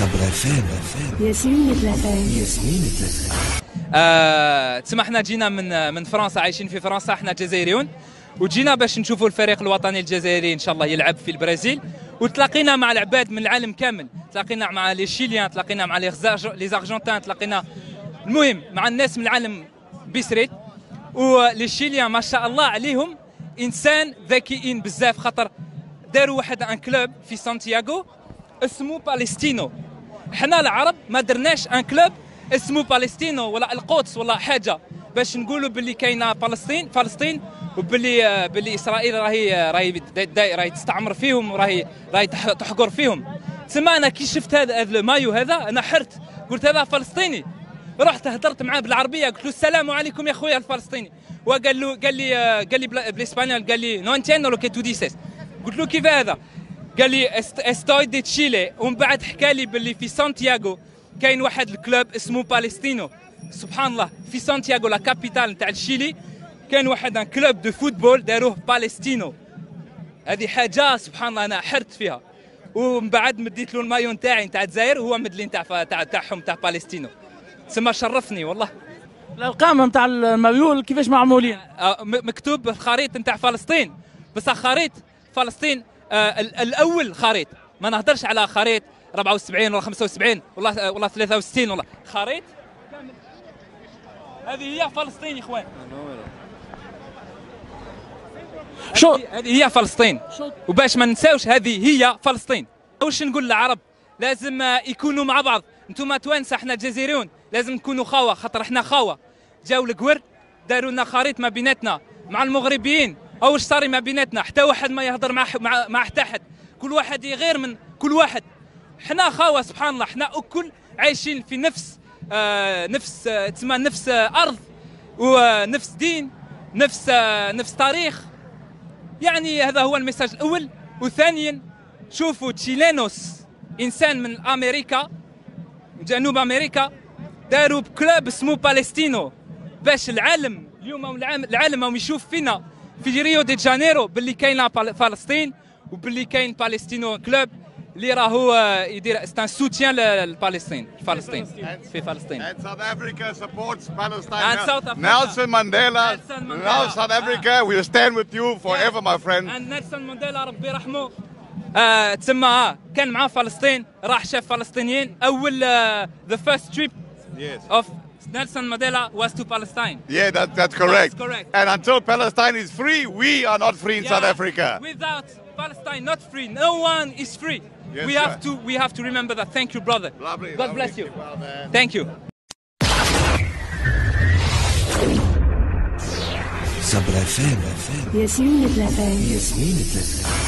صبرا فام ياسمين ثلاثة تسمى احنا جينا من فرنسا، عايشين في فرنسا، احنا جزائريون، وجينا باش نشوفوا الفريق الوطني الجزائري ان شاء الله يلعب في البرازيل. وتلاقينا مع العباد من العالم كامل، تلاقينا مع لي شيليان، تلاقينا مع لي زارجنتان، تلاقينا المهم مع الناس من العالم بيسريت. ولي شيليان ما شاء الله عليهم انسان ذكيين بزاف، خاطر داروا واحد ان كلوب في سانتياغو اسمه باليستينو. حنا العرب ما درناش ان كلوب اسمه باليستينو ولا القدس ولا حاجه باش نقولوا باللي كاينه فلسطين وباللي اسرائيل راهي تستعمر فيهم وراهي تحقر فيهم. تسمى انا كي شفت هذا المايو هذا انا حرت، قلت هذا فلسطيني. رحت هدرت معاه بالعربيه، قلت له السلام عليكم يا خويا الفلسطيني، قال لي بالاسبانيول، قال لي نو انتينو لو كي تو ديسيس. قلت له كيف هذا؟ قال لي استوي دي تشيلي. ومن بعد حكى لي باللي في سانتياغو كاين واحد الكلوب اسمه باليستينو. سبحان الله، في سانتياغو لا كابيتال نتاع الشيلي كان واحد ان كلوب دو فوتبول داروه باليستينو. هذه حاجه سبحان الله انا حرت فيها. ومن بعد مديت له المايو نتاعي نتاع الجزائر، هو مدلي تاعهم تاع باليستينو. تسمى شرفني والله. الارقام نتاع المايو كيفاش معمولين؟ مكتوب الخريطه نتاع فلسطين، بصح خريطه فلسطين الاول خريط، ما نهضرش على خريط 74 ولا 75 ولا 63 ولا خريط كامل. هذه هي فلسطين يا اخوان، هذه هي فلسطين. وباش ما ننساوش هذه هي فلسطين. واش نقول للعرب؟ لازم يكونوا مع بعض. انتم توانسه، احنا جزائريون لازم نكونوا خاوه، خاطر احنا خاوه. جاو القور داروا لنا خريط ما بيناتنا مع المغربيين. او واش صار ما بيناتنا؟ حتى واحد ما يهضر مع حتى حد، كل واحد يغير من كل واحد. حنا خاوه سبحان الله، حنا اكل عايشين في نفس ارض ونفس دين، نفس تاريخ. يعني هذا هو الميساج الاول. وثانيا شوفوا تشيلينوس، انسان من امريكا، جنوب امريكا، داروا بكلوب اسمه باليستينو باش العالم اليوم العالم يشوف فينا في ريو دي جانيرو باللي كاينه فلسطين وباللي كاين باليستينو كلوب اللي راهو يدير استان سوتيان لفلسطين في فلسطين. And South Africa supports Palestine. And South Africa. Nelson Mandela. Now South Africa, we'll stand with you forever, my friend. And نيلسون مانديلا ربي يرحمه تسمى كان مع فلسطين، راح شاف فلسطينيين. أول the first trip of Nelson Mandela was to Palestine. Yeah, that's correct. That's correct. And until Palestine is free, we are not free in South Africa. Without Palestine not free, no one is free. Yes, we have to remember that. Thank you, brother. Lovely, God lovely. bless you. Well, man. Thank you. صبرا فام ياسمين ثلاثة ياسمين ثلاثة